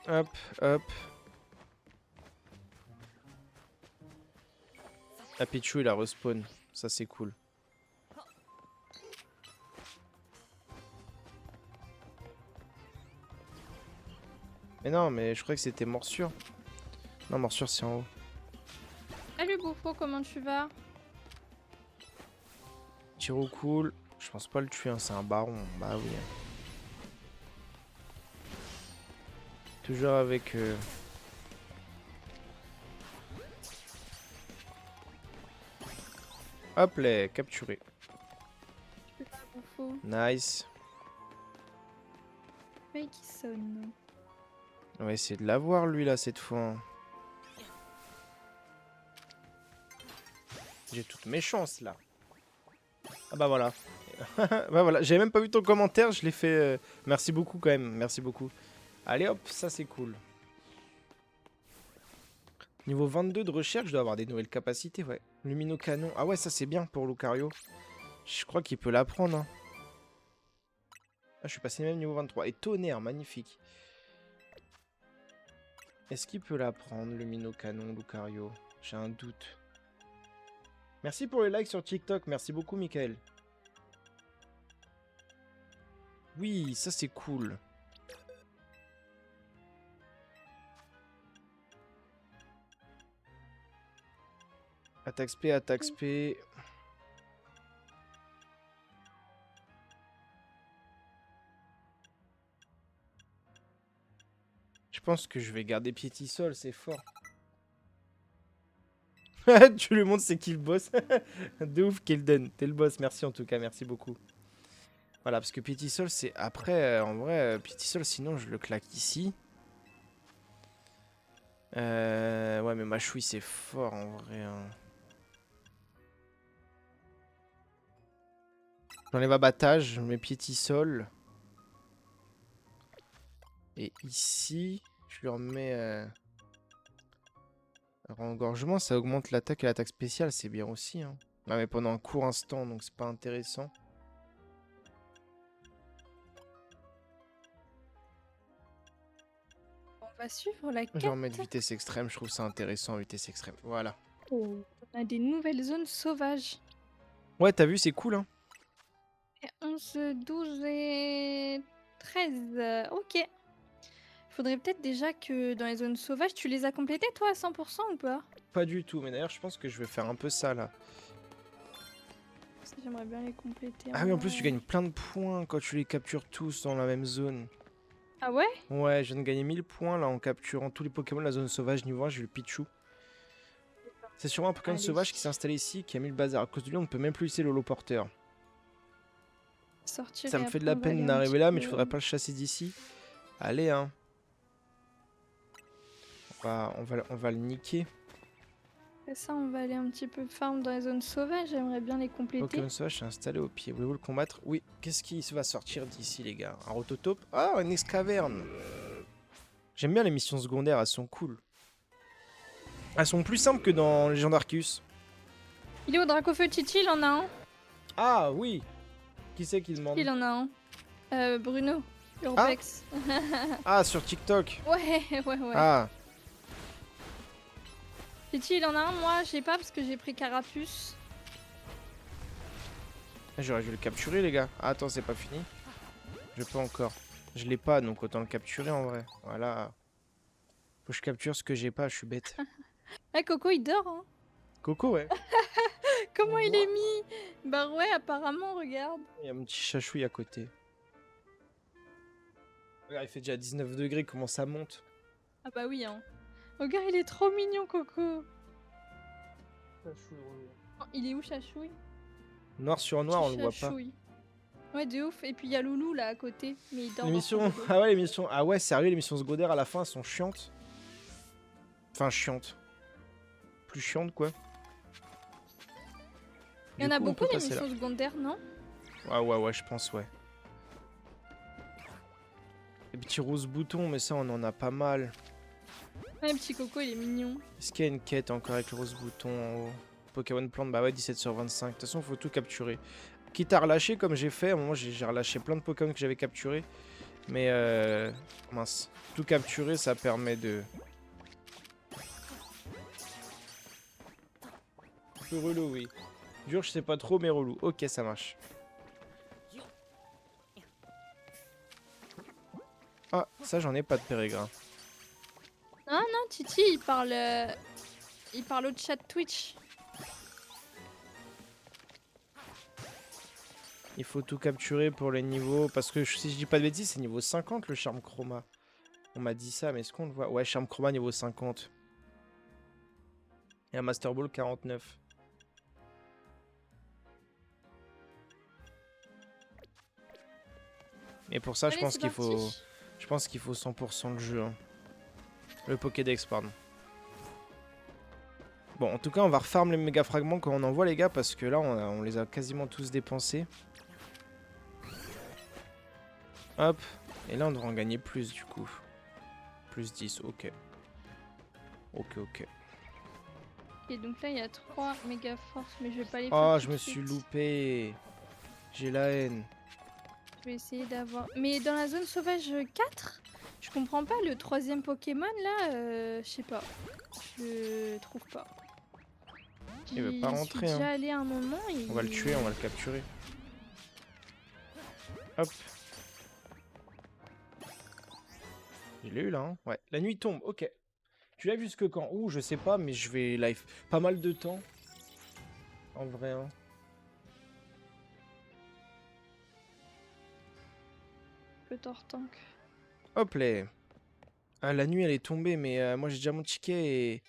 Hop, hop. Ah, Pichu, il a respawn. Ça, c'est cool. Mais non, mais je croyais que c'était morsure. Non, morsure, c'est en haut. Salut Bouffo, comment tu vas? Tiro cool. Je pense pas le tuer, hein, c'est un baron. Bah oui. Toujours avec... Hop là, capturé. Tu vas Bouffo? Nice. Mais qui sonne. On va essayer de l'avoir, lui, là, cette fois. Hein. J'ai toutes mes chances, là. Ah bah voilà. Bah voilà, j'avais même pas vu ton commentaire, je l'ai fait... Merci beaucoup, quand même. Merci beaucoup. Allez, hop, ça, c'est cool. Niveau 22 de recherche, je dois avoir des nouvelles capacités, ouais. Lumino-canon. Ah ouais, ça, c'est bien pour Lucario. Je crois qu'il peut l'apprendre. Hein. Ah, je suis passé même niveau 23. Et tonnerre, magnifique. Est-ce qu'il peut l'apprendre, Lumino-canon, Lucario? J'ai un doute. Merci pour les likes sur TikTok. Merci beaucoup, Michael. Oui, ça, c'est cool. Attaque SP, attaque SP. Je pense que je vais garder Piétisol, c'est fort. Tu lui montres c'est qui le boss. De ouf, Kilden. T'es le boss, merci en tout cas, merci beaucoup. Voilà, parce que Piétisol, c'est après, en vrai, Piétisol, sinon je le claque ici. Ouais, mais Machoui, c'est fort en vrai. Hein. J'enlève abattage, je mets Piétisol. Et ici, je lui remets... engorgement, ça augmente l'attaque et l'attaque spéciale, c'est bien aussi. Hein. Ah, mais pendant un court instant, donc c'est pas intéressant. On va suivre la Je vais en quête. mettre vitesse extrême, je trouve ça intéressant, vitesse extrême. Voilà. Oh. On a des nouvelles zones sauvages. Ouais, t'as vu, c'est cool, hein. Et 11, 12 et 13. Ok. Faudrait peut-être déjà que dans les zones sauvages, tu les as complétées toi à 100% ou pas? Pas du tout, mais d'ailleurs, je pense que je vais faire un peu ça, là. J'aimerais bien les compléter Ah en oui, en plus, tu vrai. gagnes plein de points quand tu les captures tous dans la même zone. Ah ouais? Ouais, je viens de gagner 1000 points, là, en capturant tous les Pokémon de la zone sauvage niveau 1, j'ai eu le Pichu. C'est sûrement un Pokémon Allez. sauvage qui s'est installé ici, qui a mis le bazar. À cause de lui, on ne peut même plus utiliser le holoporteur. Sortir Ça et me fait de après la on va aller peine un d'arriver petit là, mais tu peu... faudrait pas le chasser d'ici. Allez, hein. On va le niquer. Après ça, on va aller un petit peu farm dans les zones sauvages. J'aimerais bien les compléter. Pokémon sauvage s'est installé au pied. Voulez-vous le combattre? Oui. Qu'est-ce qui va sortir d'ici, les gars? Un rototope? Ah, une excaverne. J'aime bien les missions secondaires, elles sont cool. Elles sont plus simples que dans Légende Arceus. Il est au Dracofeu Chichi, il en a un. Ah, oui. Qui c'est qui demande? Il en a un. Bruno. Ah, Urbex. ah, sur TikTok. Ouais, ouais, ouais. Ah, Chichi, il en a un. Moi, j'ai pas parce que j'ai pris Carapuce. j'aurais dû le capturer, les gars. Ah, attends, c'est pas fini. Je peux encore. Je l'ai pas, donc autant le capturer en vrai. Voilà. Faut que je capture ce que j'ai pas, je suis bête. Eh, Coco, il dort, hein. Coco, ouais. Comment il est mis? Bah ouais, apparemment, regarde. Il y a un petit chachouille à côté. Regarde, il fait déjà 19 degrés, comment ça monte? Ah bah oui, hein. Regarde, il est trop mignon, Coco. Oh, il est où, Chachouille? Noir sur noir, on le voit pas. Chachouille. Ouais, de ouf. Et puis il y a Loulou là à côté, mais il dort dans L'émission. son dodo. Ah ouais, l'émission. Ah ouais, sérieux, l'émission secondaire à la fin, elles sont chiantes. Enfin, chiantes. Plus chiantes, quoi. Il y en Du a coup, on beaucoup peut les passer là. missions secondaires, non? Ah ouais, je pense, ouais. Les petits roses boutons, mais ça, on en a pas mal. Ouais, le petit Coco, il est mignon. Est-ce qu'il y a une quête encore avec le rose bouton en haut? Pokémon plante, bah ouais, 17 sur 25. De toute façon, faut tout capturer. Quitte à relâcher, comme j'ai fait, à un moment, j'ai relâché plein de Pokémon que j'avais capturés. Mais mince. Tout capturer, ça permet de... Un peu relou, oui. Dur, je sais pas trop, mais relou. Ok, ça marche. Ah, ça, j'en ai pas de pérégrin. Non, non, Titi, il parle au chat Twitch. Il faut tout capturer pour les niveaux. Parce que si je dis pas de bêtises, c'est niveau 50 le charme chroma. On m'a dit ça, mais est-ce qu'on le voit? Ouais, charme chroma niveau 50. Et un Master Ball 49. Et pour ça, Allez, c'est parti. Je pense qu'il faut 100% le jeu. Hein. Le Pokédex, pardon. Bon, en tout cas, on va refarm les méga fragments quand on en voit, les gars, parce que là, on les a quasiment tous dépensés. Hop. Et là, on devrait en gagner plus, du coup. Plus 10, ok. Ok. Et donc là, il y a 3 méga force, mais je vais pas les faire. Oh, tout je de me suite. suis loupé. J'ai la haine. Je vais essayer d'avoir. Mais dans la zone sauvage 4, je comprends pas le 3e Pokémon là. Je sais pas. Je trouve pas. Il veut pas J'y suis rentrer, hein. déjà allé un moment. On va le tuer, on va le capturer. Hop. Je l'ai eu là, hein. Ouais. La nuit tombe, ok. Tu l'as vu jusque quand? Ouh, je sais pas, mais je vais live pas mal de temps. En vrai, hein. Le Tortank. Hop là. Ah, la nuit elle est tombée, mais moi j'ai déjà mon ticket et...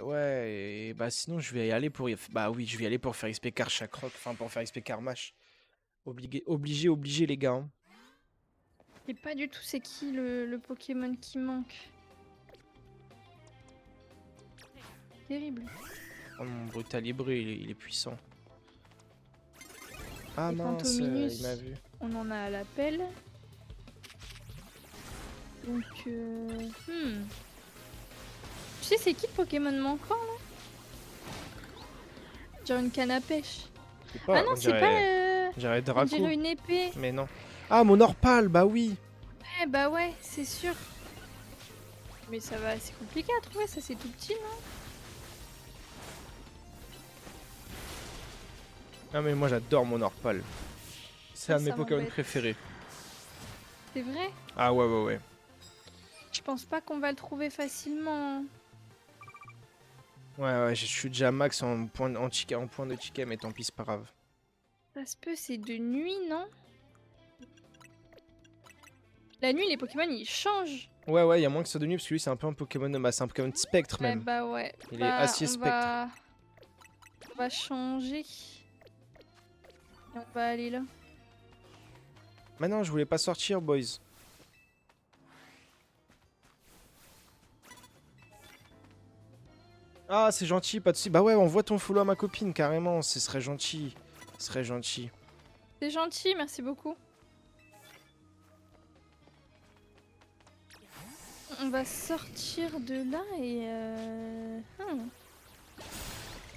ouais, et bah sinon je vais y aller pour... Bah oui, je vais y aller pour faire XP Karchakroc, enfin pour faire XP Karmash. Obligé les gars. Hein. Je sais pas du tout c'est qui le Pokémon qui manque. Terrible. Oh mon Brutalibre, il est puissant. Ah Et mince, Fantominus, il m'a vu. on en a à l'appel. Donc, Tu sais c'est qui le Pokémon manquant là? Genre une canne à pêche. Je sais pas, Ah non, on c'est dirait... pas... On dirait On Draco. dirait une épée. Mais non. Ah, mon Orpal, bah oui. Eh bah ouais, c'est sûr. Mais ça va, c'est compliqué à trouver, ça c'est tout petit, non? Ah mais moi j'adore mon Orpal. C'est Ah, un de mes ça Pokémon m'embête. préférés. C'est vrai? Ah ouais. Je pense pas qu'on va le trouver facilement. Ouais, je suis déjà max en point de ticket, mais tant pis, c'est pas grave. Ça se peut, c'est de nuit, non? La nuit, les Pokémon, ils changent. Ouais, il y a moins que ça de nuit, parce que lui c'est un peu un Pokémon, bah, c'est un Pokémon de spectre Ouais, même. bah ouais. Il est Bah, acier spectre. On va changer. Et on va aller là. Maintenant, je voulais pas sortir, boys. Ah, c'est gentil, pas de soucis. Bah ouais, envoie ton follow à ma copine, carrément, ce serait gentil. Ce serait gentil. C'est gentil, merci beaucoup. On va sortir de là et...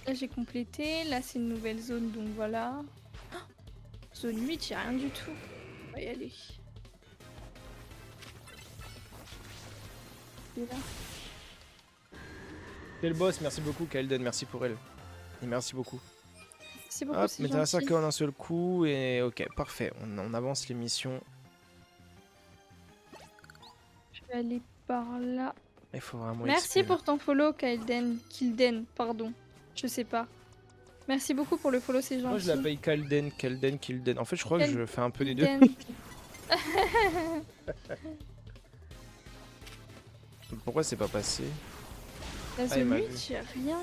Là, j'ai complété. Là, c'est une nouvelle zone, donc voilà. Oh, zone 8, j'ai rien du tout. On va y aller. Et là. T'es le boss, merci beaucoup, Kaelden, merci pour elle. Et merci beaucoup. C'est beaucoup, Hop, c'est mettez la gentil. circle en un seul coup, et ok, parfait. On avance les missions. Je vais aller par là. Il faut vraiment Merci XP, là. pour ton follow, Kilden, pardon. Je sais pas. Merci beaucoup pour le follow, c'est gentil. Moi je l'appelle Kilden. En fait, je crois que je fais un peu des deux. Kilden. Pourquoi c'est pas passé? La il zone m'a 8, vu. j'ai rien.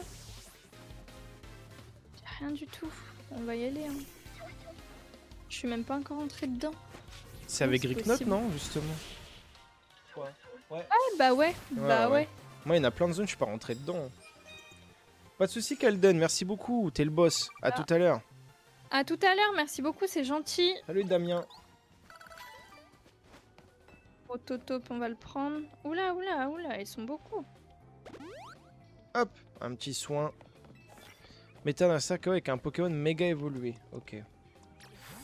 J'ai rien du tout. On va y aller. Hein. Je suis même pas encore entrée dedans. C'est avec c'est Gricknot, possible. non, justement? Ouais. Ah bah ouais, bah ouais. Moi, il y en a plein de zones, je suis pas rentré dedans. Pas de soucis, Kalden, merci beaucoup. T'es le boss. À tout à l'heure. À tout à l'heure, merci beaucoup, c'est gentil. Salut, Damien. Autotop, on va le prendre. Oula, ils sont beaucoup. Hop, un petit soin. Mettez un cercle avec un Pokémon méga évolué. Ok.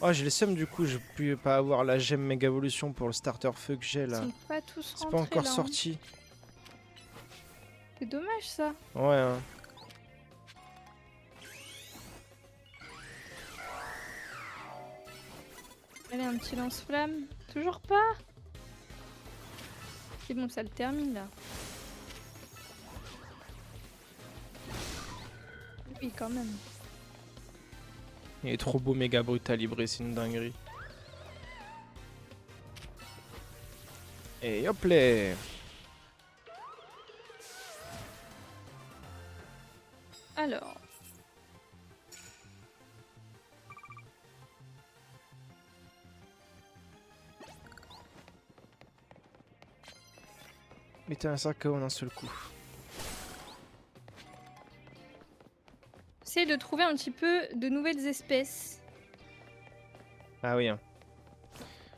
Oh, j'ai le seum du coup, je peux pas avoir la gemme méga évolution pour le starter feu que j'ai Ils là. sont pas tous C'est pas rentrés encore là. Hein. sorti. C'est dommage ça. Ouais, hein. Allez, un petit lance-flamme. Toujours pas. C'est bon, ça le termine là. Oui, quand même. Il est trop beau, méga brutal libré, c'est une dinguerie. Et hop là. Alors. Mettez un sac en un seul coup. Essaye de trouver un petit peu de nouvelles espèces. Ah oui, hein.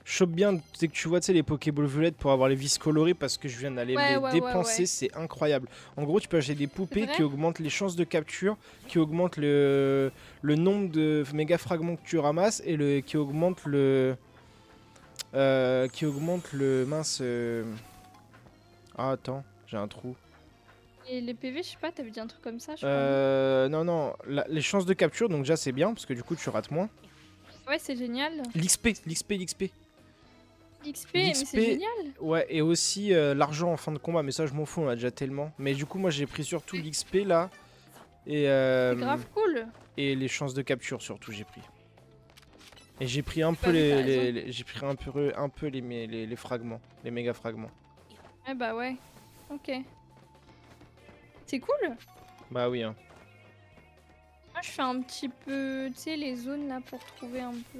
Chope bien, c'est que tu vois, tu sais, les Pokéballs violettes pour avoir les vis colorées parce que je viens d'aller Ouais, les ouais, ouais, dépenser, ouais. c'est incroyable. En gros, tu peux acheter des C'est poupées vrai? qui augmentent les chances de capture, qui augmentent le nombre de méga fragments que tu ramasses et qui augmente mince. Ah, attends, j'ai un trou. Et les PV, je sais pas, t'avais dit un truc comme ça, je crois, non? Non, non, les chances de capture, donc déjà c'est bien parce que du coup tu rates moins. Ouais, c'est génial. L'XP. XP, mais c'est génial. Ouais, et aussi l'argent en fin de combat, mais ça je m'en fous, on a déjà tellement. Mais du coup, moi j'ai pris surtout l'XP là, et, C'est grave cool. et les chances de capture surtout, j'ai pris. Et j'ai pris un peu Bah oui, t'as raison. j'ai pris un peu les fragments, les méga fragments. Eh bah ouais. Ok. C'est cool. Bah oui, hein. Moi, je fais un petit peu, tu sais, les zones là pour trouver un peu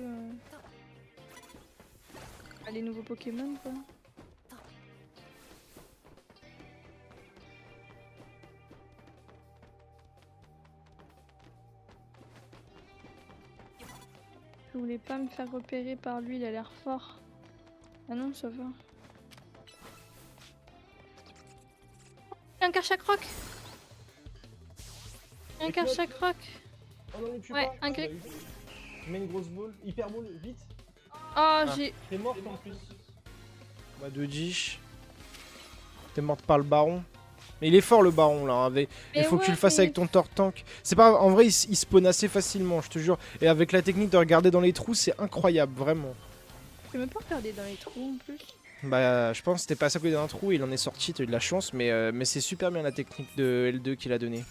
les nouveaux Pokémon, quoi. Je voulais pas me faire repérer par lui, il a l'air fort. Ah non, ça va. Un Karchakroc. Un Karchakroc. Oh non, mais tu Ouais, un gris. Mets une grosse boule, hyper boule, vite. Oh, j'ai... T'es morte en plus. Bah de Dish. T'es morte par le baron. Mais il est fort le baron là, hein. Il Mais faut que tu ouais, le fasses mais... avec ton Tortank. C'est pas en vrai, il spawn assez facilement, je te jure. Et avec la technique de regarder dans les trous, c'est incroyable, vraiment. Je peux même pas regarder dans les trous en plus. Bah je pense que c'était passé à côté d'un trou, il en est sorti, t'as eu de la chance, mais c'est super bien la technique de L2 qu'il a donné.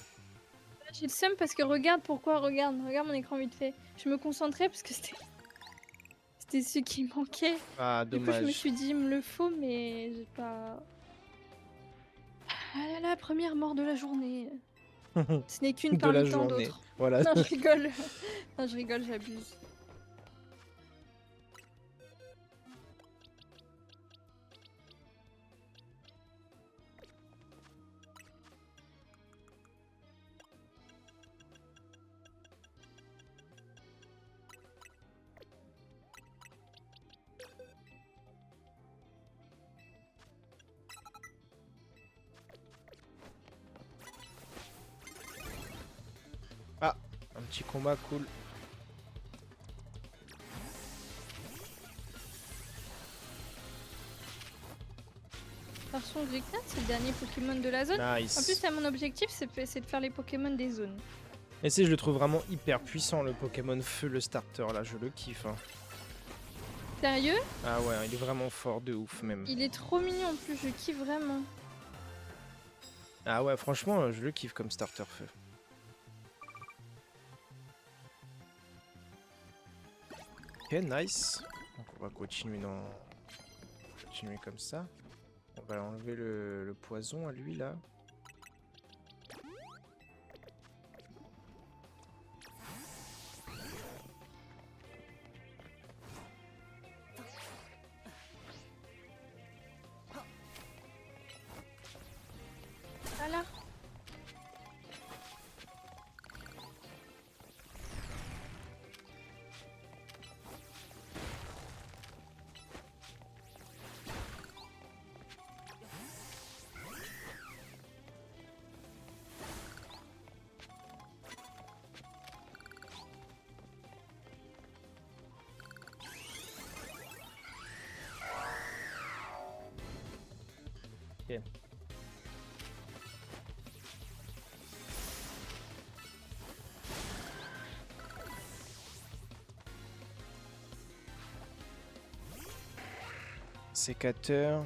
J'ai le seum parce que regarde pourquoi, regarde mon écran vite fait. Je me concentrais parce que c'était ce qui manquait. Ah Du coup, je me dommage. suis dit, il me le faut, mais j'ai pas... Ah là là, première mort de la journée. Ce n'est qu'une De la parmi tant journée. d'autres. Voilà. Non, je rigole. Non, je rigole, j'abuse. Ah, un petit combat cool. Garçon Grignan, c'est le dernier Pokémon de la zone. En plus, Nice. là, mon objectif, c'est de faire les Pokémon des zones. Et je le trouve vraiment hyper puissant le Pokémon Feu, le starter là, je le kiffe. Hein. Sérieux? Ah ouais, il est vraiment fort de ouf même. Il est trop mignon en plus, je kiffe vraiment. Ah ouais, franchement, je le kiffe comme starter feu. Ok, nice. Donc on va continuer continuer comme ça. On va enlever le poison à lui là. Voilà. Ok. Sécateur.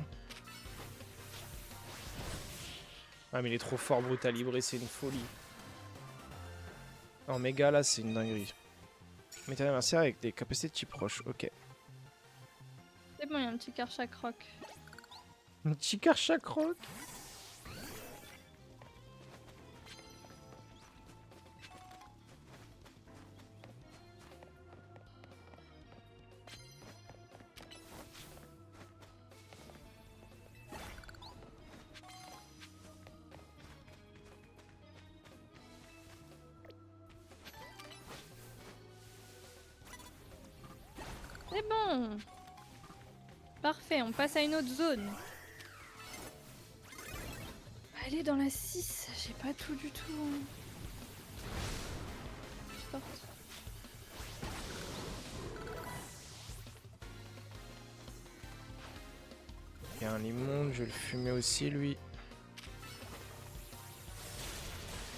Ah mais il est trop fort, Brutalibré, c'est une folie. En méga là c'est une dinguerie. Matériel adversaire avec des capacités de type roche, ok. C'est bon, il y a un petit Karchak Rock. Un petit Karchak Rock. C'est bon. Parfait, on passe à une autre zone. Aller dans la 6, j'ai pas tout du tout. Sorte. Il y a un immonde, je vais le fumer aussi lui.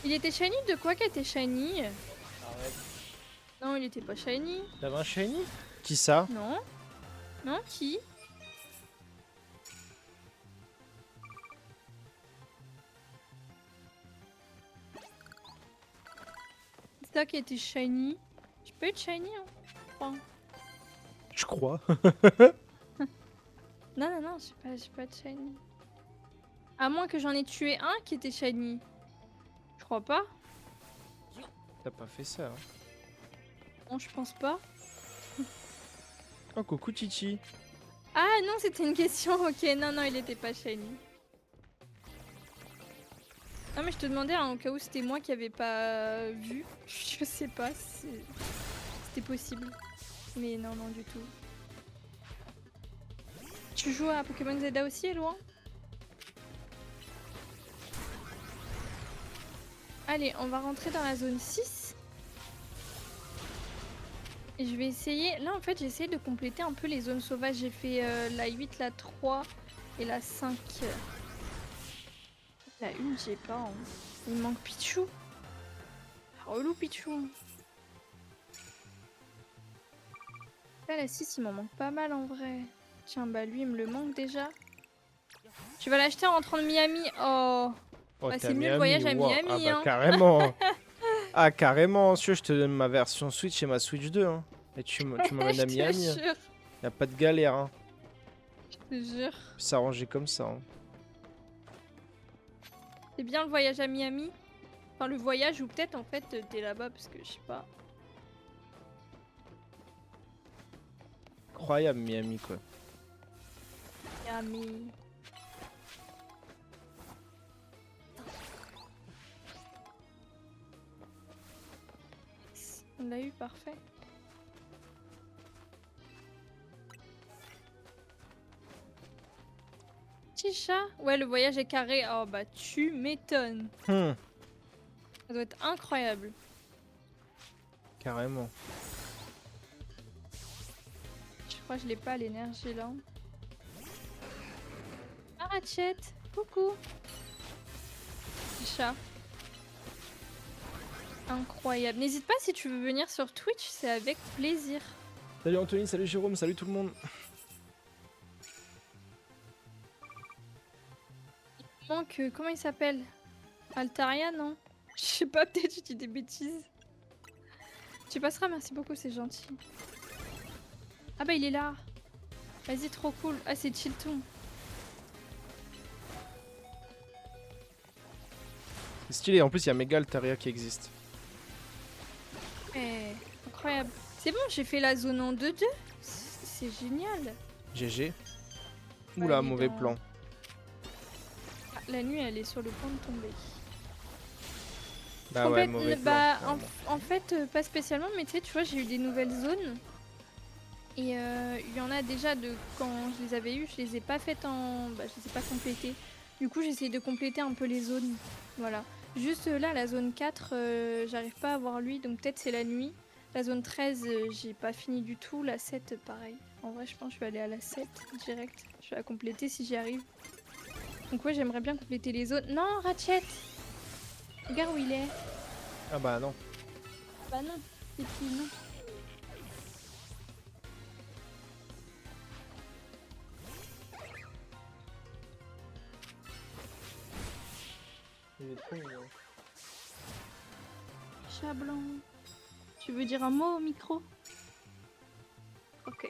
Il était shiny de quoi qu'il était shiny? Arrête. Non, il était pas shiny. T'avais un shiny? Qui ça? Non. Non, qui? C'est ça qui était shiny. Je peux être shiny, hein, je crois. Je crois. Non, non, non, j'ai pas de shiny. À moins que j'en ai tué un qui était shiny. Je crois pas. T'as pas fait ça. Hein. Non, je pense pas. Oh coucou Chichi. Ah non, c'était une question. Ok, non, non, il était pas shiny. Non, mais je te demandais hein, au cas où c'était moi qui avais pas vu. Je sais pas si c'était possible. Mais non, non, du tout. Tu joues à Pokémon Zelda aussi, Eloi? Allez, on va rentrer dans la zone 6. Et je vais essayer... Là, en fait, j'ai essayé de compléter un peu les zones sauvages. J'ai fait la 8, la 3 et la 5. La 1, j'ai pas. Hein. Il me manque Pichou. Relou, Pichou. Là, la 6, il m'en manque pas mal, en vrai. Tiens, bah lui, il me le manque déjà. Tu vas l'acheter en rentrant de Miami? Oh, Oh, bah, t'es c'est mieux le voyage à wow. Miami, Ah bah hein. carrément. Ah carrément, sûr, je te donne ma version Switch et ma Switch 2. Hein. Et tu m'emmènes Je à te Miami. jure, Y a pas de galère. Hein. je te jure. S'arranger comme ça. Hein. C'est bien le voyage à Miami? Enfin, le voyage ou peut-être en fait t'es là-bas parce que je sais pas. Incroyable Miami quoi. Miami. On l'a eu, parfait. Petit chat? Ouais, le voyage est carré. Oh bah tu m'étonnes. Ça doit être incroyable. Carrément. Je crois que je l'ai pas l'énergie là. Ah Ratchet, coucou. Petit chat. Incroyable. N'hésite pas si tu veux venir sur Twitch, c'est avec plaisir. Salut Anthony, salut Jérôme, salut tout le monde. Il manque, comment il s'appelle? Altaria, non? Je sais pas, peut-être je dis des bêtises. Tu passeras, merci beaucoup, c'est gentil. Ah bah il est là. Vas-y, trop cool. Ah c'est Chilton. C'est stylé, en plus il y a Mega Altaria qui existe. Eh, incroyable. C'est bon, j'ai fait la zone en 2-2. C'est génial. GG. Bah, Oula, il est mauvais dans- plan. Ah, la nuit, elle est sur le point de tomber. Bah ouais, Complète- mauvais plan. bah, clairement. en fait, pas spécialement, mais tu sais, tu vois, j'ai eu des nouvelles zones. Et il y en a déjà de quand je les avais eues, je les ai pas faites en. Bah, je les ai pas complétées. Du coup, j'essaie de compléter un peu les zones. Voilà. Juste là, la zone 4, j'arrive pas à voir lui, donc peut-être c'est la nuit. La zone 13, j'ai pas fini du tout. La 7, pareil. En vrai, je pense que je vais aller à la 7 direct. Je vais la compléter si j'y arrive. Donc ouais, j'aimerais bien compléter les zones. Non, Ratchet! Regarde où il est. Ah bah non. Bah non, c'est qui, non. Il est trop mignon. Chat blanc. Tu veux dire un mot au micro? Ok.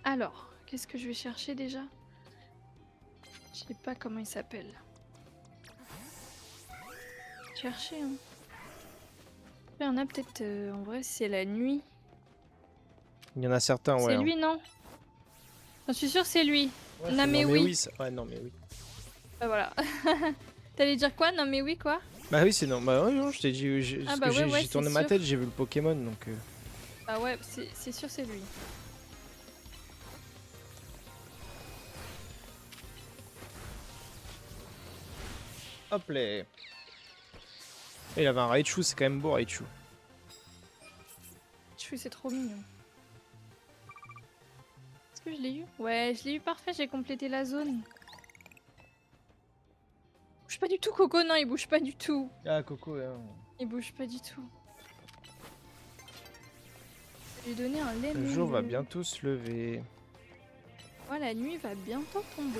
Alors, qu'est-ce que je vais chercher déjà? Je sais pas comment il s'appelle. Chercher, hein. Il y en a peut-être, en vrai, c'est la nuit. Il y en a certains, ouais. C'est Hein. lui, non? Je suis sûre c'est lui. Ouais, Non c'est mais non mais oui. oui. Ouais, non mais oui. Bah voilà. T'allais dire quoi? Non mais oui, quoi? Bah oui, c'est non. Bah ouais, non, je t'ai dit. Ah Parce bah que ouais, ouais, j'ai c'est tourné ma sûr. tête, j'ai vu le Pokémon donc. Bah ouais, c'est sûr c'est lui. Hop là. Et il avait un Raichu, c'est quand même beau Raichu. Je trouve c'est trop mignon. Est-ce que je l'ai eu? Ouais, je l'ai eu, parfait, j'ai complété la zone. Il bouge pas du tout, Coco, non, il bouge pas du tout. Ah Coco, hein. Il bouge pas du tout. Je vais lui donner un lait. Le jour va bientôt se lever. Ouais, la nuit va bientôt tomber.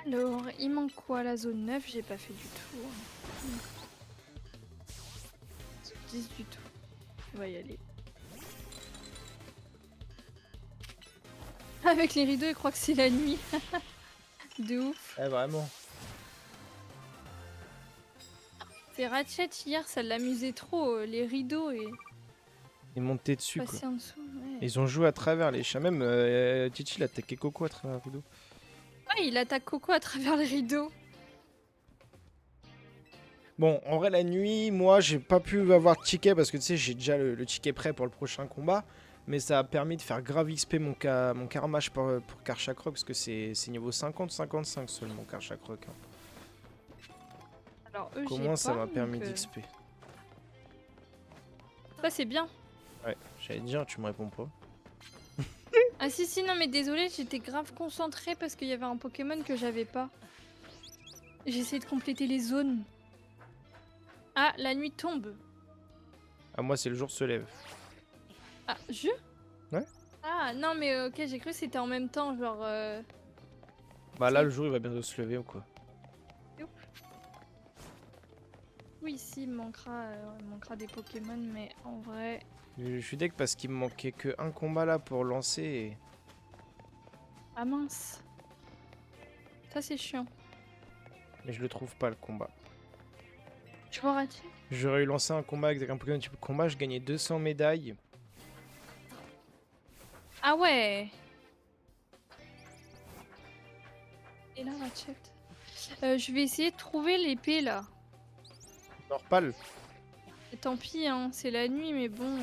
Alors, il manque quoi? La zone 9, j'ai pas fait du tout. Zone 10 du tout. On va y aller. Avec les rideaux, il croit que c'est la nuit. De ouf. Eh vraiment. C'est Ratchet hier, ça l'amusait trop, les rideaux et Il est monté dessus quoi. passer en dessous. Ouais. Ils ont joué à travers les chats. Même Chichi il a attaqué Coco à travers le rideau. Ouais, il attaque Coco à travers les rideaux. Bon, en vrai, la nuit, moi, j'ai pas pu avoir de ticket parce que tu sais, j'ai déjà le ticket prêt pour le prochain combat. Mais ça a permis de faire grave XP mon Karmach pour Karchakrok parce que c'est niveau 50-55 seulement Karchakrok. Hein. Alors eux, Comment ça pas, m'a permis donc, d'XP? Ça c'est bien. Ouais, j'allais te dire, tu me réponds pas. Ah si si, non mais désolé, j'étais grave concentrée parce qu'il y avait un Pokémon que j'avais pas. J'ai essayé de compléter les zones. Ah, la nuit tombe. Ah, moi, c'est le jour se lève. Ah, je? Ouais. Ah non mais ok, j'ai cru que c'était en même temps, genre... Bah là, le jour, il va bientôt se lever ou quoi? Oui, si, il me manquera des Pokémon, mais en vrai... Je suis deck parce qu'il me manquait que un combat là pour lancer et... Ah mince. Ça c'est chiant. Mais je le trouve pas le combat. Tu vois rater? J'aurais eu lancé un combat avec un Pokémon type combat, je gagnais 200 médailles. Ah ouais. Et là, Ratchet. Je vais essayer de trouver l'épée là. Norpal. Et tant pis, hein, c'est la nuit, mais bon...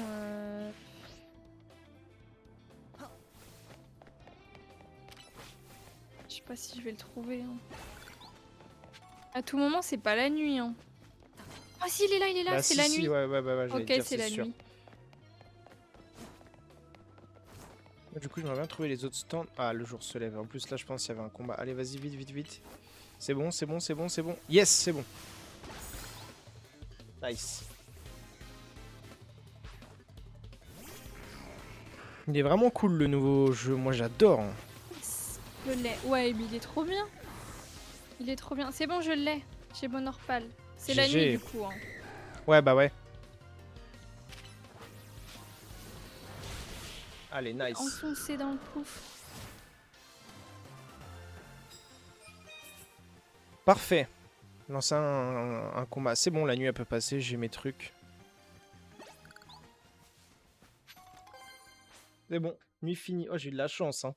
Je sais pas si je vais le trouver. Hein. À tout moment, c'est pas la nuit. Hein. Ah si, il est là, Bah, c'est si, la si, nuit. ouais, j'allais Ok, dire, c'est la sûr. nuit. Du coup, j'aimerais bien trouver les autres stands. Ah, le jour se lève. En plus, là, je pense qu'il y avait un combat. Allez, vas-y, vite, vite, vite. C'est bon, c'est bon, c'est bon, c'est bon. Yes, c'est bon. Nice. Il est vraiment cool, le nouveau jeu. Moi, j'adore. Hein. Je l'ai. Ouais, mais il est trop bien. Il est trop bien. C'est bon, je l'ai. Chez Bonorpal. C'est la GG. nuit, du coup. Hein. Ouais, bah ouais. Allez, nice. Enfoncé dans le pouf. Parfait. Lancer un combat. C'est bon, la nuit, elle peut passer. J'ai mes trucs. C'est bon. Nuit finie. Oh, j'ai eu de la chance. Hein.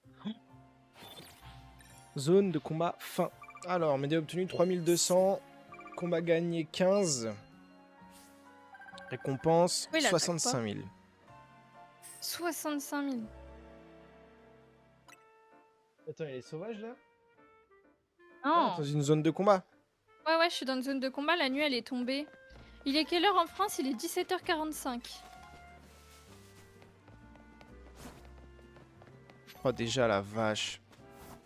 Zone de combat fin. Alors, médaille obtenue 3200. Combat gagné 15. Récompense Oui, il attaque 65 000. 65 000. Attends, il est sauvage là? Non. Dans une zone de combat. Ouais, je suis dans une zone de combat. La nuit, elle est tombée. Il est quelle heure en France? Il est 17h45. Oh, déjà, la vache.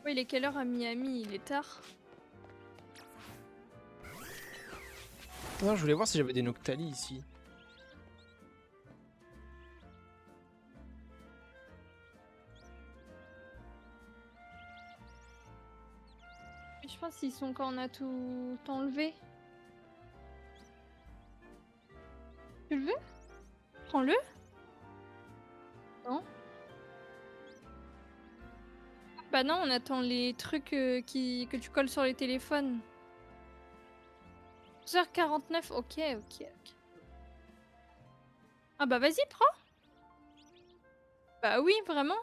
Ouais, il est quelle heure à Miami? Il est tard. Non, je voulais voir si j'avais des Noctali ici. Je pense qu'ils sont quand on a tout enlevé. Tu le veux? Prends-le. Non. Bah non, on attend les trucs que tu colles sur les téléphones. 12h49, ok. Ah bah vas-y, prends. Bah oui, vraiment.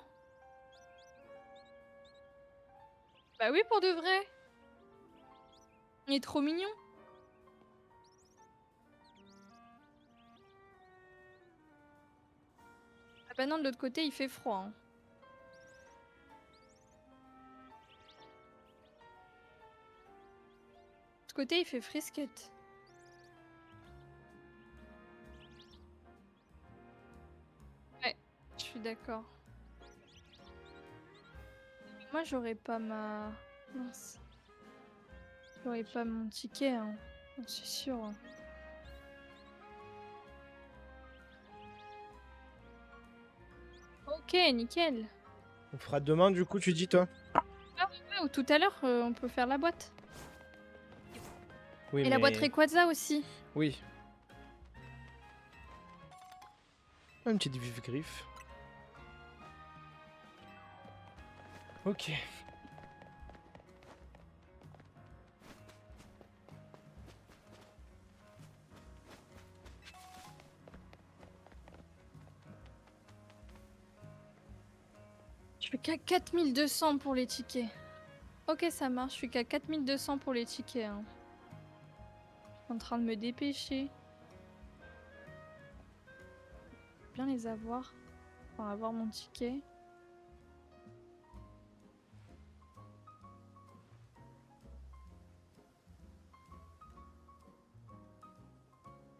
Bah oui, pour de vrai. Il est trop mignon. Ah bah non, de l'autre côté, il fait froid. Hein. De l'autre côté, il fait frisquette. Ouais, je suis d'accord. Moi, j'aurais pas ma... Mince. J'aurais pas mon ticket, hein. C'est sûr. Hein. Ok, nickel. On fera demain, du coup, tu dis, toi? Ah ouais, ou tout à l'heure, on peut faire la boîte. Oui, Et mais... la boîte Rayquaza aussi. Oui. Une petite vive griffe. Ok. Je fais qu'à 4200 pour les tickets. Ok, ça marche. Je suis qu'à 4200 pour les tickets. Hein. Je suis en train de me dépêcher. Bien les avoir. Enfin, avoir mon ticket.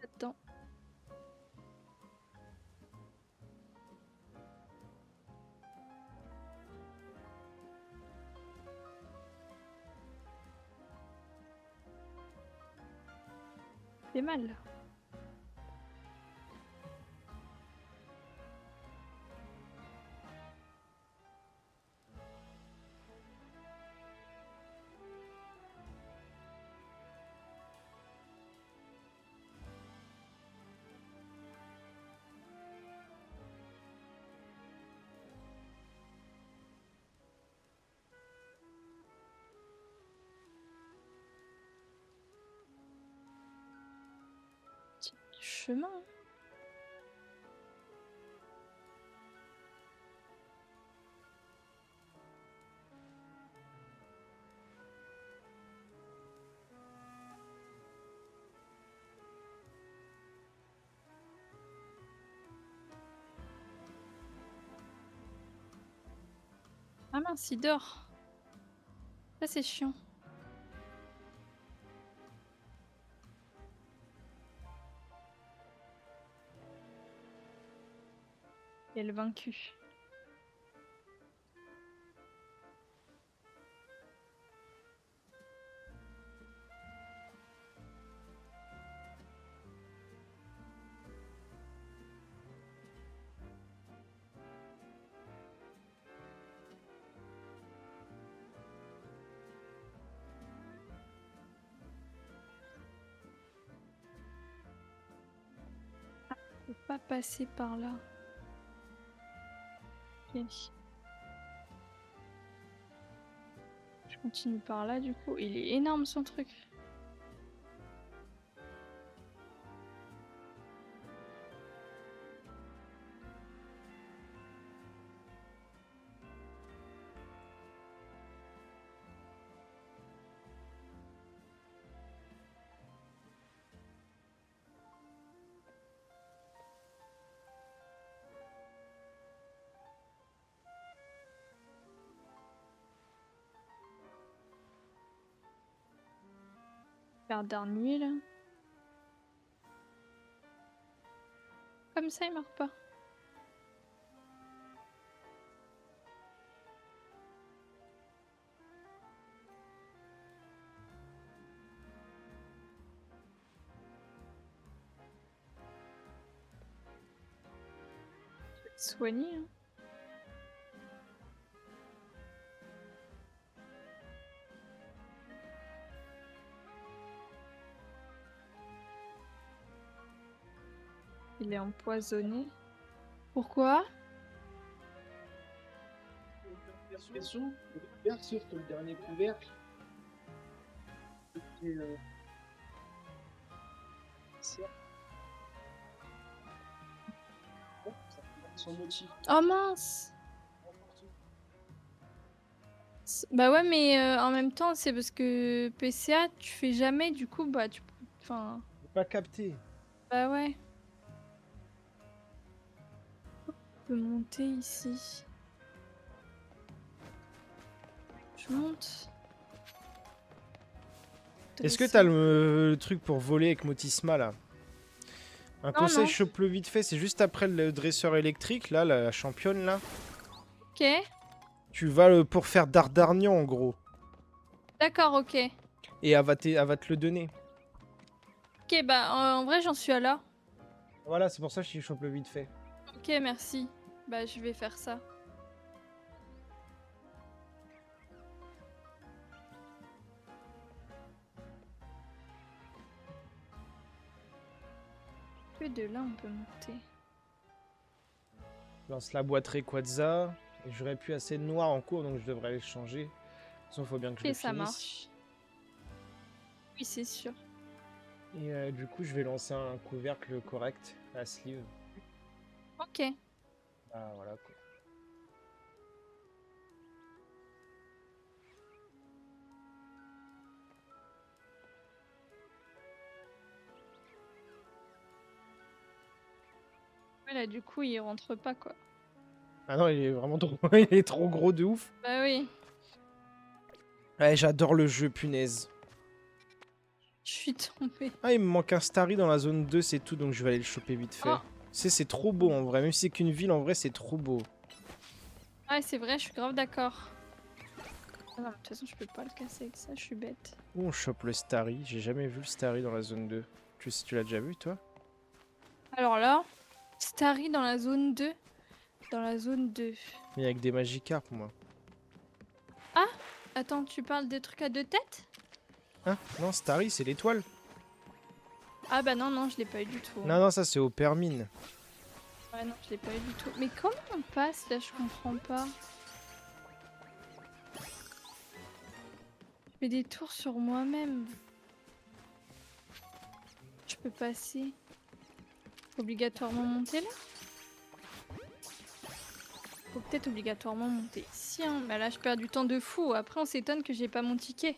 Là-dedans. C'est mal. Petit chemin. Hein. Ah mince, il dort. Ça, c'est chiant. Il y a le vaincu. Je peux pas passer par là. Ok. Je continue par là, du coup. Il est énorme, son truc. Faire dernier, là. comme ça, il meurt pas. Soigné, hein. Il est empoisonné. Pourquoi? Persuasion, le couvercle, sauf que le dernier couvercle, c'était, c'est- bon, ça fait son motif. Oh mince! Bah ouais, mais en même temps, c'est parce que PCA, tu fais jamais, du coup, bah tu... Enfin... J'ai pas capté. Bah ouais. On peut monter ici. Je monte. Est-ce que t'as le truc pour voler avec Motisma là? Un Non, conseil non. chope-le vite fait, c'est juste après le dresseur électrique, là, la championne là. Ok. Tu vas pour faire Dardarnian en gros. D'accord, ok. Et elle va te le donner. Ok, bah en vrai, j'en suis à là. Voilà, c'est pour ça que je chope le vite fait. Ok, merci. Bah je vais faire ça. Que de là, on peut monter. Je lance la boîte Rayquaza. Et j'aurais pu assez de noir en cours, donc je devrais aller le changer. De toute façon, il faut bien que je Et le ça finisse. marche. Oui, c'est sûr. Et du coup, je vais lancer un couvercle correct à sleeve. Ok. Ah, voilà quoi. Ouais, là, du coup, il rentre pas, quoi. Ah non, il est vraiment trop, il est trop gros de ouf. Bah oui. Ouais, j'adore le jeu, punaise. Je suis tombée. Ah, il me manque un Starry dans la zone 2, c'est tout, donc je vais aller le choper vite fait. Oh. C'est trop beau en vrai, même si c'est qu'une ville, en vrai, c'est trop beau. Ouais, c'est vrai, je suis grave d'accord. Ah non, de toute façon, je peux pas le casser avec ça, je suis bête. Où on chope le Starry? J'ai jamais vu le Starry dans la zone 2. Tu l'as déjà vu, toi? Alors là, Starry dans la zone 2. Dans la zone 2. Mais avec des Magikarp, moi. Attends, tu parles des trucs à deux têtes? Hein? Non, Starry, c'est l'étoile. Ah bah non, non, je l'ai pas eu du tout. Non, non, ça c'est au Permine. Ouais, non, je l'ai pas eu du tout. Mais comment on passe là? Je comprends pas. Je fais des tours sur moi-même. Je peux passer. Obligatoirement monter là? Faut peut-être obligatoirement monter ici, hein. Bah là, je perds du temps de fou. Après, on s'étonne que j'ai pas mon ticket.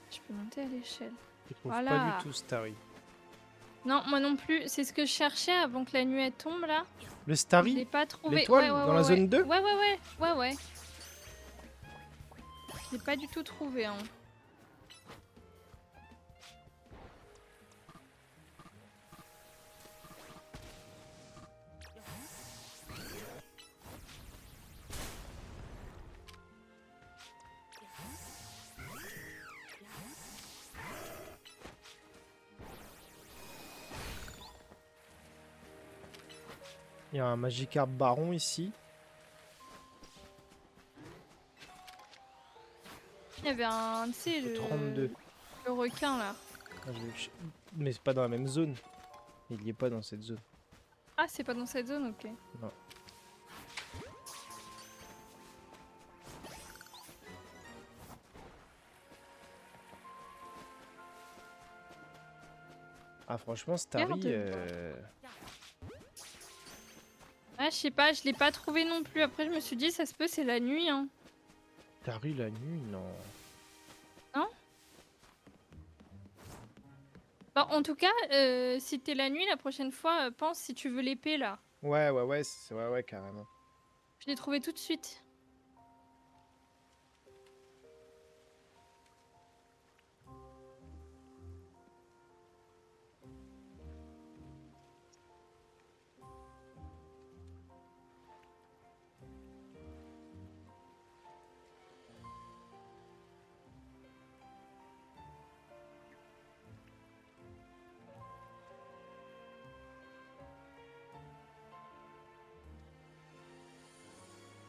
Je peux monter à l'échelle. Je trouve Voilà. pas du tout Starry. Non, moi non plus. C'est ce que je cherchais avant que la nuit elle tombe là. Le Je l'ai Starry? pas trouvé. L'étoile Ouais, ouais, dans ouais, la ouais. zone 2? Ouais, ouais, ouais. Ouais, ouais. Je l'ai pas du tout trouvé, hein. Il y a un Magikarp Baron ici. Il y avait un, tu sais, le 32. requin là. Ah, mais c'est pas dans la même zone. Il y est pas dans cette zone. Ah, c'est pas dans cette zone, ok. Non. Ah, franchement, Starry. Regarde. Ah, je sais pas, je l'ai pas trouvé non plus. Après, je me suis dit, ça se peut, c'est la nuit, hein. Starry la nuit, non. Non? Bah, en tout cas, si t'es la nuit, la prochaine fois, pense si tu veux l'épée, là. Ouais, ouais, ouais, ouais, ouais, carrément. Je l'ai trouvé tout de suite.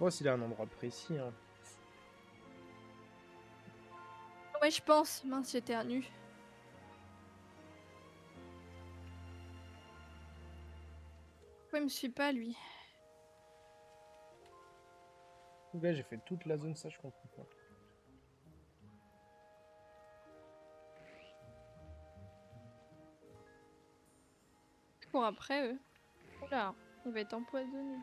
Bon, s'il a un endroit précis. Hein. Ouais, je pense. Mince, j'éternue. Pourquoi il me suit pas, lui? Là, j'ai fait toute la zone, ça, je comprends pas. Je cours après eux. Oula, il va être empoisonné.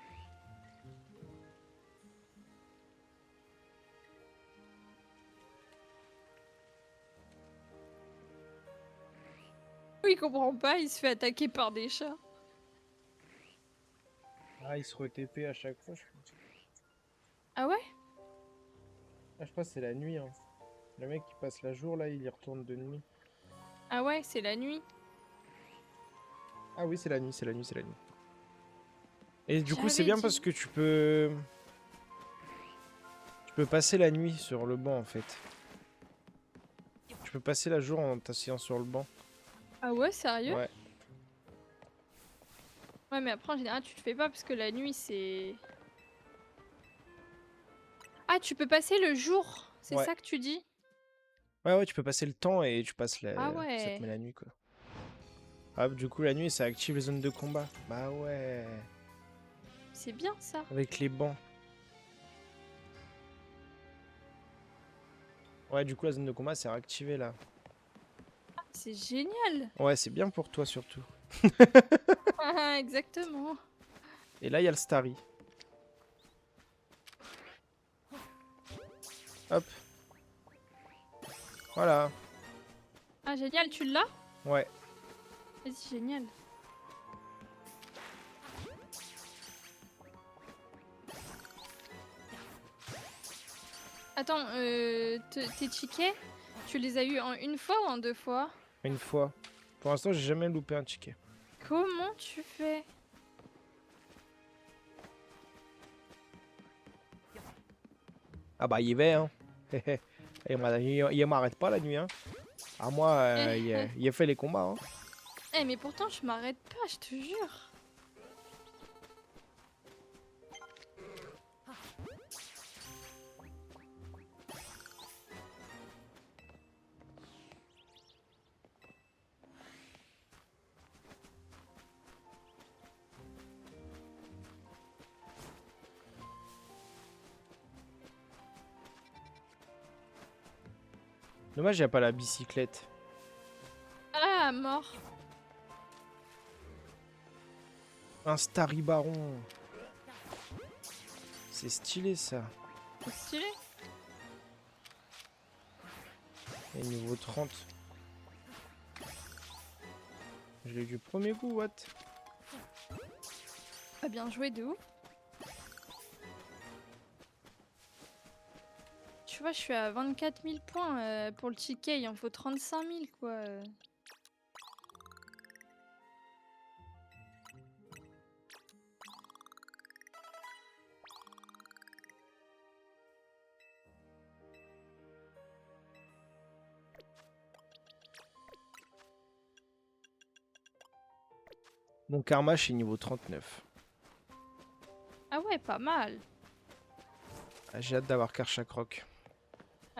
Il comprend pas, il se fait attaquer par des chats. Ah, il se re-TP à chaque fois, je pense. Ah ouais? Ah, je pense que c'est la nuit. Hein. Le mec qui passe la jour, là, il y retourne de nuit. Ah ouais, c'est la nuit. Ah oui, c'est la nuit, c'est la nuit, c'est la nuit. Et du coup, J'avais c'est bien dit. parce que tu peux... Tu peux passer la nuit sur le banc, en fait. Tu peux passer la jour en t'asseyant sur le banc. Ah ouais, sérieux? Ouais. Ouais, mais après, en général, tu le fais pas parce que la nuit, c'est... Ah, tu peux passer le jour, c'est Ouais. ça que tu dis? Ouais, ouais, tu peux passer le temps et tu passes la... Ah Ça te ouais. met la nuit, quoi. Hop, du coup, la nuit, ça active les zones de combat. Bah ouais. C'est bien ça. Avec les bancs. Ouais, du coup, la zone de combat, c'est réactivé, là. C'est génial. Ouais, c'est bien pour toi, surtout. Ah, exactement. Et là, il y a le Starry. Hop. Voilà. Ah, génial, tu l'as? Ouais. Vas-y, génial. Attends, tes tickets, tu les as eu en une fois ou en deux fois? Une fois. Pour l'instant, j'ai jamais loupé un ticket. Comment tu fais? Ah bah, il y va, hein. Il m'arrête pas la nuit, hein. Ah, moi, il a fait les combats, hein. Eh, mais pourtant, je m'arrête pas, je te jure. Dommage, il n'y a pas la bicyclette. Ah, mort. Un Starry Baron. C'est stylé, ça. C'est stylé. Et niveau 30. Je l'ai eu du premier coup, what? Pas bien joué de ouf. Tu vois, je suis à 24 000 points pour le ticket, il en faut 35 000 quoi. Mon karma, je suis niveau 39. Ah ouais, pas mal. Ah, j'ai hâte d'avoir Karchakroc.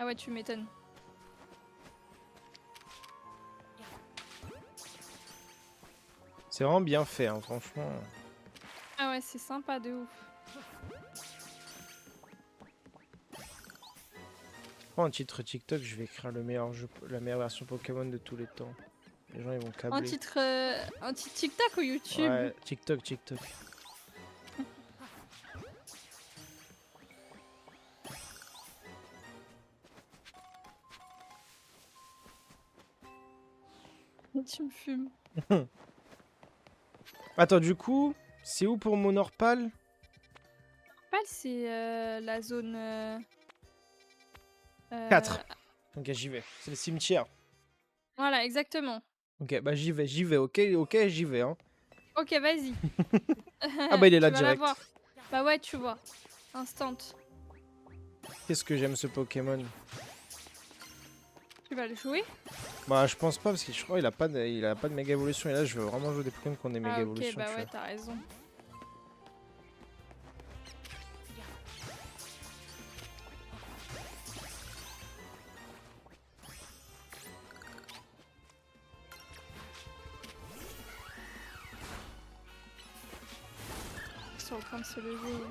Ah ouais, tu m'étonnes. C'est vraiment bien fait, hein, franchement. Ah ouais, c'est sympa de ouf. En titre TikTok, je vais écrire le meilleur jeu, la meilleure version Pokémon de tous les temps. Les gens ils vont câbler. Un titre TikTok ou YouTube? Ouais, TikTok, TikTok. Tu me fumes. Attends, du coup, c'est où pour mon Orpal? Pas c'est la zone. 4. Ok, j'y vais. C'est le cimetière. Voilà, exactement. Ok, bah j'y vais, ok, j'y vais. Hein. Ok, vas-y. Ah bah il est là Tu vas la direct. voir. Bah ouais, tu vois. Instant. Qu'est-ce que j'aime ce Pokémon. Tu vas le jouer? Bah je pense pas parce que je crois qu'il a pas de méga évolution et là je veux vraiment jouer des Pokémon qui ont des méga Ah ok, évolutions. bah tu ouais, vois. t'as raison. Ils sont en train de se lever.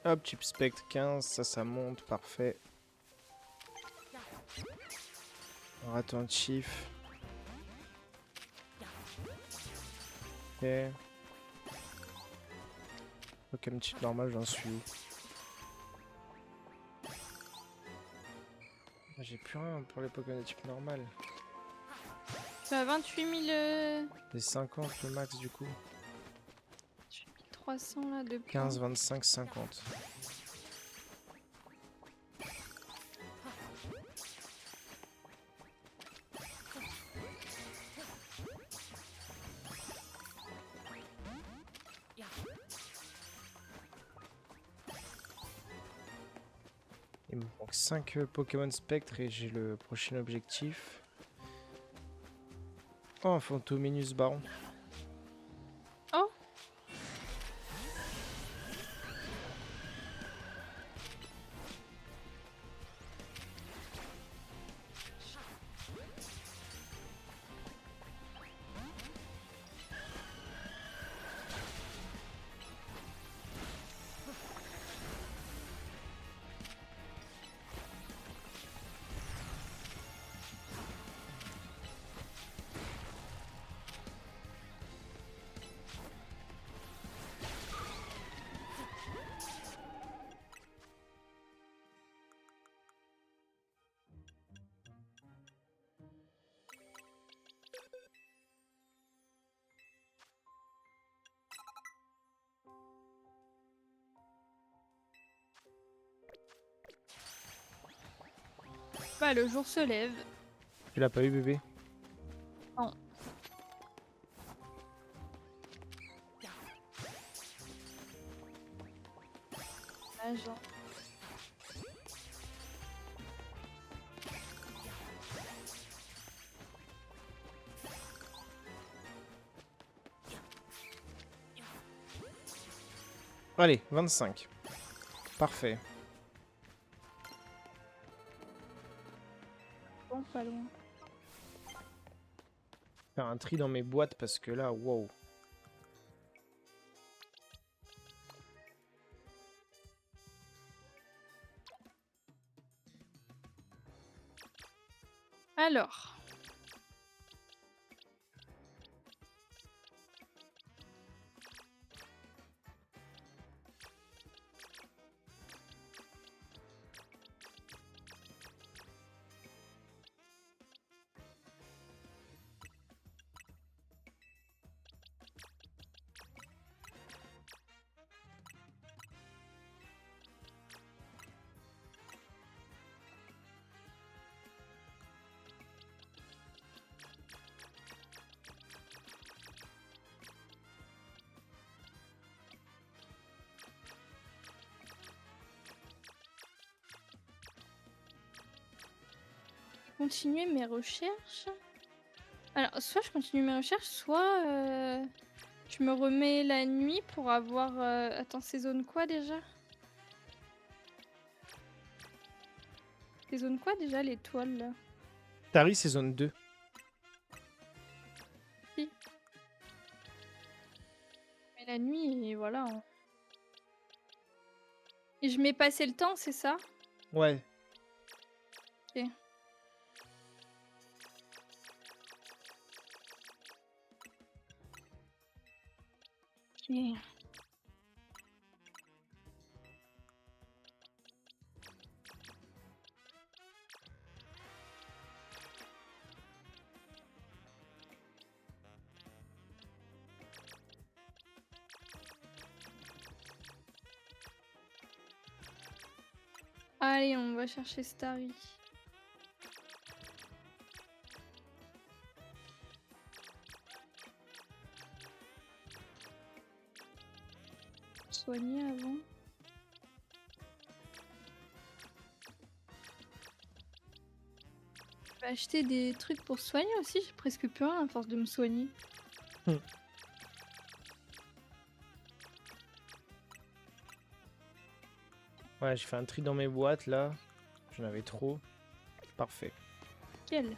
Hop, Chip Spectre 15, ça monte, parfait. Attentif. Ok. Pokémon type normal, j'en suis où? J'ai plus rien pour les Pokémon de type normal. Tu as 28 Les 50 le max du coup. 300 là de points. 15, 25, 50. Il me manque 5 Pokémon Spectre et j'ai le prochain objectif. Oh, un Fantominus Baron. Oh. Bah le jour se lève. Tu l'as pas eu bébé? Non. Ah, genre. Allez, 25. Parfait. Bon, pas loin. Faire un tri dans mes boîtes parce que là, wow. Alors. continuer mes recherches. Alors, soit je continue mes recherches, soit je me remets la nuit pour avoir... Attends, c'est zone quoi déjà? C'est zone quoi déjà l'étoile là? Tari, c'est zone 2. Mais la nuit, et voilà. Et je mets passer le temps, c'est ça? Ouais. Ok. Ok. Allez, on va chercher Starry. Soigner avant. Je vais acheter des trucs pour soigner aussi, j'ai presque plus rien à force de me soigner. Ouais, j'ai fait un tri dans mes boîtes là. J'en avais trop. Parfait. Quel?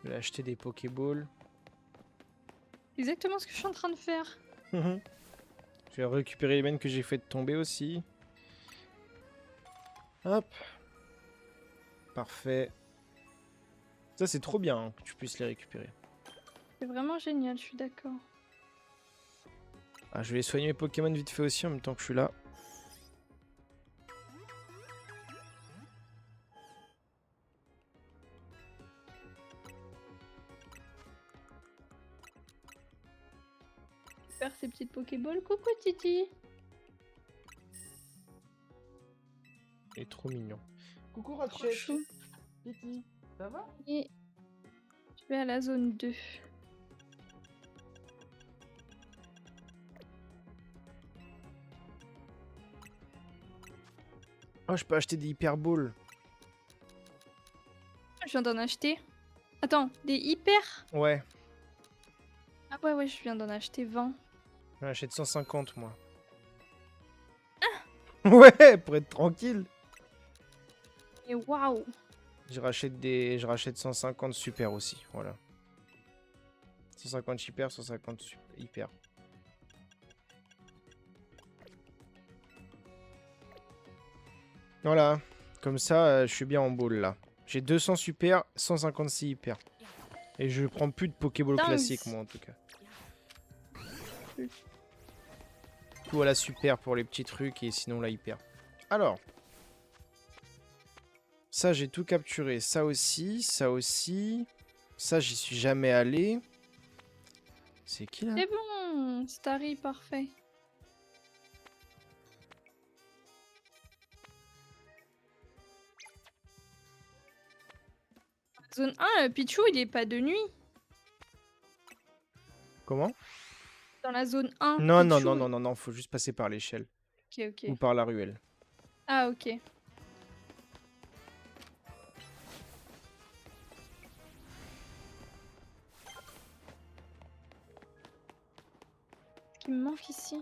Je vais acheter des Pokéballs. Exactement ce que je suis en train de faire. Je vais récupérer les bennes que j'ai fait tomber aussi. Hop. Parfait. Ça, c'est trop bien hein, que tu puisses les récupérer. C'est vraiment génial, je suis d'accord. Ah, je vais soigner mes Pokémon vite fait aussi en même temps que je suis là. Faire ces petites Pokéballs. Coucou Titi. Il est trop mignon. Coucou Trop chou. Titi, ça va? Et je vais à la zone 2. Oh, je peux acheter des Hyperballs. Je viens d'en acheter. Attends, des hyper? Ouais, Ah ouais, je viens d'en acheter 20. j'en achète 150 moi. Ouais, pour être tranquille. Et waouh! Je rachète 150 super aussi, voilà. 150 hyper, 150 hyper. Voilà, comme ça, je suis bien en ball là. J'ai 200 super, 156 hyper. Et je prends plus de Pokéball Dingue. classique moi en tout cas. Tout à la super pour les petits trucs et sinon la hyper. Alors. Ça, j'ai tout capturé. Ça aussi, ça aussi. Ça, j'y suis jamais allé. C'est qui là? C'est bon! Starry, parfait. Zone 1, Pichou, il est pas de nuit. Comment? Dans la zone 1. Non, non, Pichou, non, non, non, non, faut juste passer par l'échelle. Ok. Ou par la ruelle. Ah, ok. Est-ce qu'il me manque ici?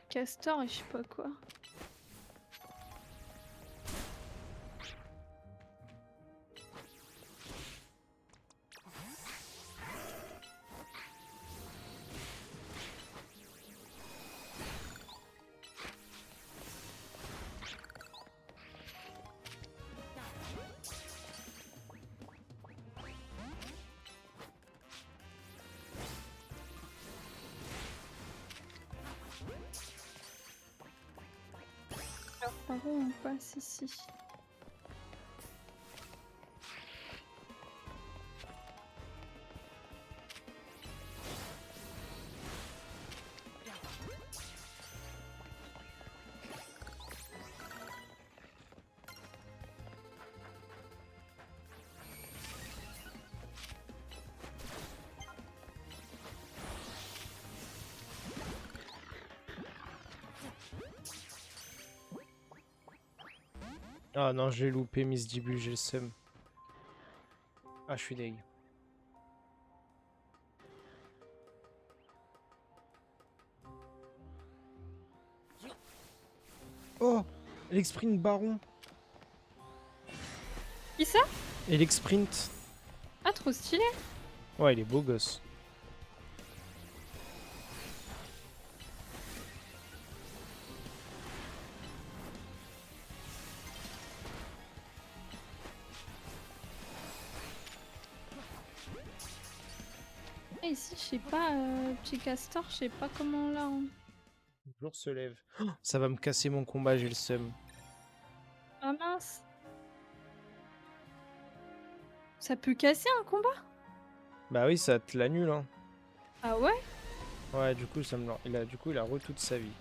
Castor et je sais pas quoi. Alors, par où on passe ici? Ah non, j'ai loupé Miss Dibu, j'ai le seum. Ah, je suis deg. Oh, Sprint Baron. Qui ça? Sprint. Ah, trop stylé. Ouais, il est beau gosse. Ah, ici, je sais pas, petit castor, je sais pas comment là. Hein. Le jour se lève. Oh, ça va me casser mon combat, j'ai le seum. Ah mince. Ça peut casser un combat? Bah oui, ça te l'annule, hein. Ah ouais? Ouais, du coup, ça me l'a- il a, du coup, il a re toute sa vie.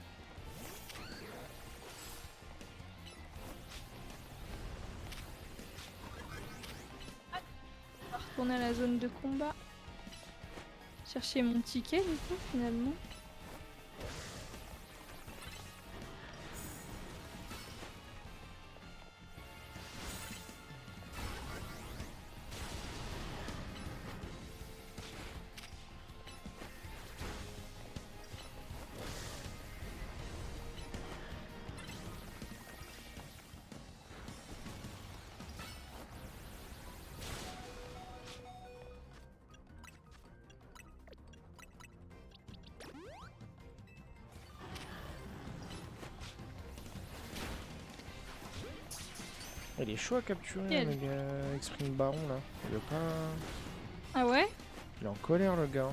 On va retourner à la zone de combat. Chercher mon ticket du coup, finalement. Il est chaud à capturer, Quel? le gars, avec Sprint Baron, là. Il veut pas... Ah ouais? Il est en colère, le gars.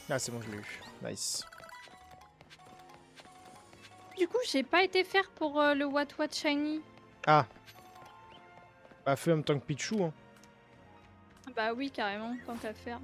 Ah, c'est bon, je l'ai eu. Nice. Du coup, j'ai pas été faire pour le What What Shiny. Ah, bah fait en même temps que Pichou, hein. Ah bah oui, carrément, tant qu'à faire.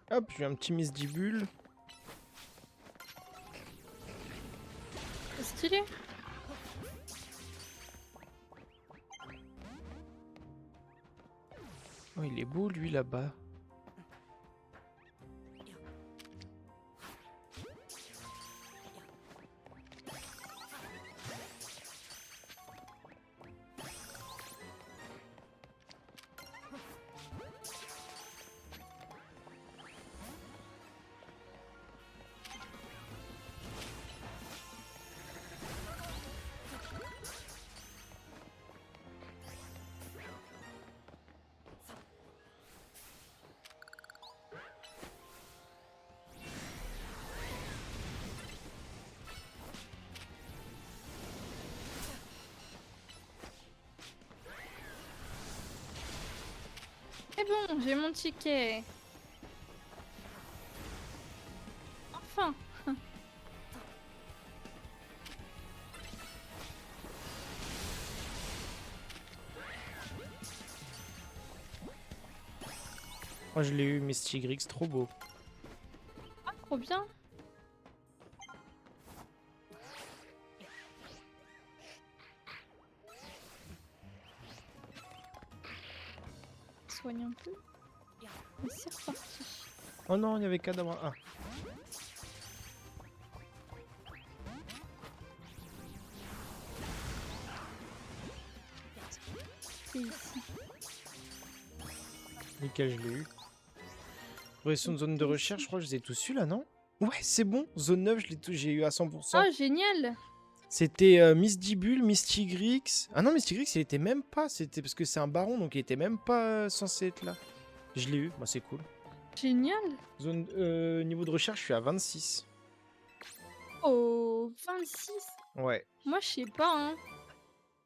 Hop, j'ai un petit Misdibule. C'est stylé. Oh, il est beau, lui, là-bas. C'est bon, j'ai mon ticket. Enfin. Moi, je l'ai eu, Mystigrix, trop beau. Ah, trop bien. soigne un peu. Et c'est reparti. Oh non, il y avait Kadabra. Ah. C'est ici. Nickel, je l'ai eu. Progression de zone de recherche, je crois que je les ai tous eu là, non? Ouais, c'est bon. Zone 9, j'ai eu à 100%. Oh, génial! C'était Miss Dibule, Mystigrix. Ah non, Mystigrix, il était même pas. C'était parce que c'est un baron, donc il était même pas censé être là. Je l'ai eu, bah, c'est cool. Génial! Zone, niveau de recherche, je suis à 26. Oh, 26! Ouais. Moi, je sais pas, hein.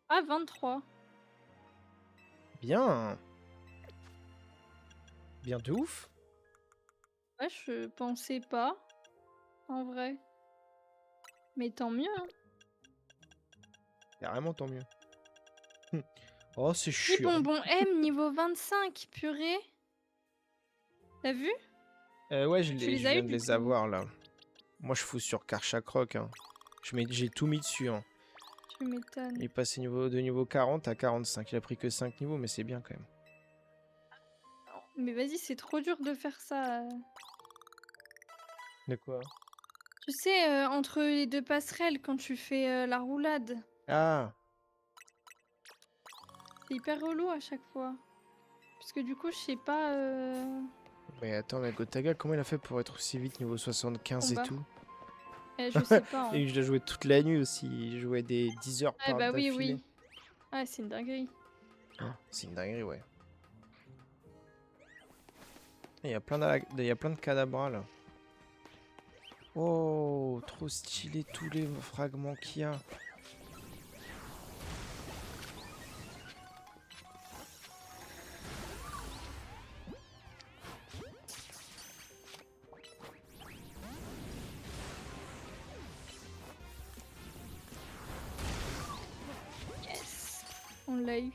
Ah, 23. Bien. Bien de ouf. Ouais, je pensais pas. En vrai. Mais tant mieux, hein. Carrément, tant mieux. Oh, c'est Les chiant. bonbons M niveau 25, purée. T'as vu? Ouais, je Tu les as viens eu, de du les coup? avoir là. Moi, je fous sur Karchakroc. Hein. J'ai tout mis dessus. Hein. Tu m'étonnes. Il est passé de niveau 40 à 45. Il a pris que 5 niveaux, mais c'est bien quand même. Mais vas-y, c'est trop dur de faire ça. De quoi? Tu sais, entre les deux passerelles, quand tu fais la roulade, Ah, c'est hyper relou à chaque fois. Parce que du coup, je sais pas. mais attends, mais Gotaga, comment il a fait pour être aussi vite niveau 75 et Combat. tout? Je sais pas. Hein. Et je dois jouer toute la nuit aussi. Il jouait des 10 heures Ouais, par bah oui, d'affilée. oui. Ah, c'est une dinguerie. Oh, c'est une dinguerie, ouais. Il y a plein de cadabras là. Oh, trop stylé tous les fragments qu'il y a. Yes. On l'a eu.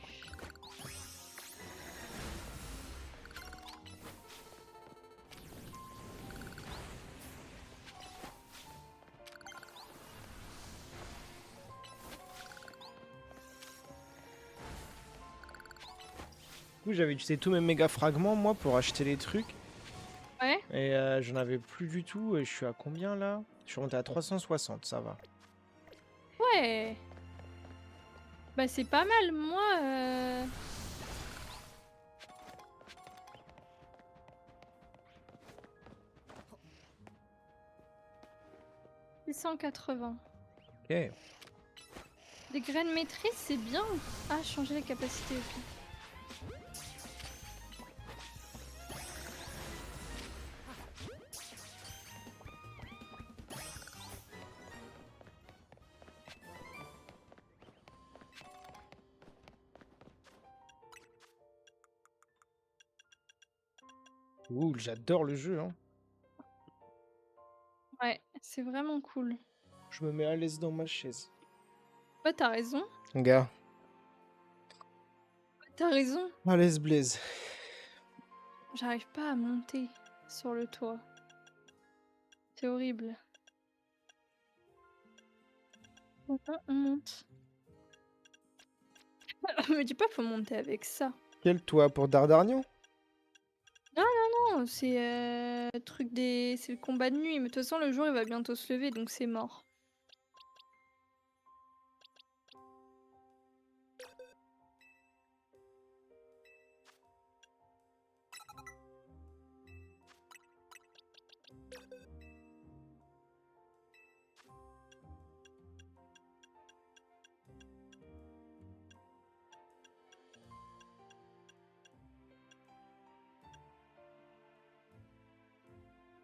Du coup, j'avais utilisé tous mes méga fragments moi pour acheter les trucs. Ouais. Et j'en avais plus du tout. Et je suis à combien là? Je suis monté à 360, ça va. Ouais. Bah, c'est pas mal. Moi. 680. Ok. Des graines maîtrise, c'est bien. Ah, changer la capacité, ok. Ouh, j'adore le jeu. Hein. Ouais, c'est vraiment cool. Je me mets à l'aise dans ma chaise. Ouais, t'as raison. Gars, T'as raison. à l'aise Blaze. J'arrive pas à monter sur le toit. C'est horrible. On monte. Me dis pas faut monter avec ça. Quel toit pour Dardarnian? Non, c'est truc des, c'est le combat de nuit. Mais de toute façon le jour il va bientôt se lever donc c'est mort.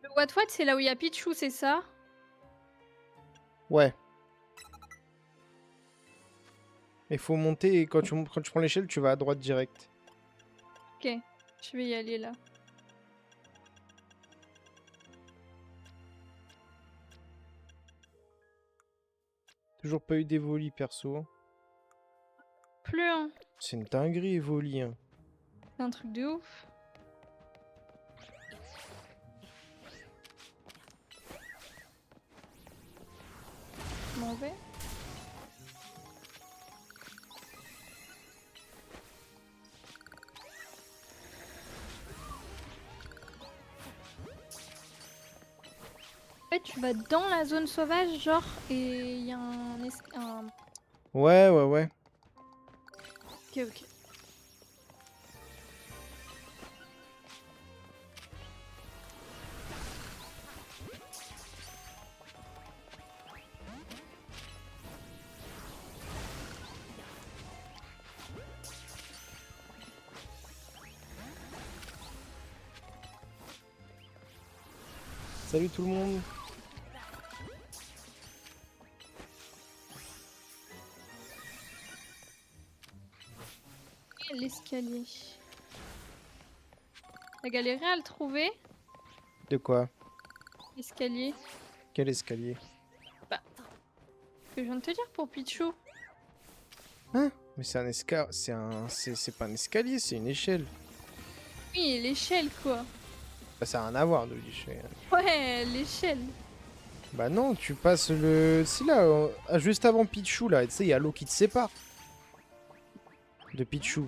Le What c'est là où il y a Pichou, c'est ça? Ouais. Il faut monter et quand tu prends l'échelle, tu vas à droite direct. Ok, je vais y aller là. Toujours pas eu d'Evoli perso. Plus un. C'est une dinguerie Evoli. Hein. C'est un truc de ouf. Je m'en vais. En fait, tu vas dans la zone sauvage, genre, et il y a un... Ouais, ouais, ouais. Ok, ok. Salut tout le monde. Et l'escalier. T'as galéré à le trouver, De quoi? l'escalier? Quel escalier? Bah, ce que je viens de te dire pour Pichou. Hein? Mais c'est un escalier. C'est pas un escalier, c'est une échelle. Oui, l'échelle, quoi. Bah, ça a rien à voir de l'échelle. Ouais, l'échelle. Bah non, tu passes le... C'est là, juste avant Pichou, là. Tu sais, il y a l'eau qui te sépare. De Pichou.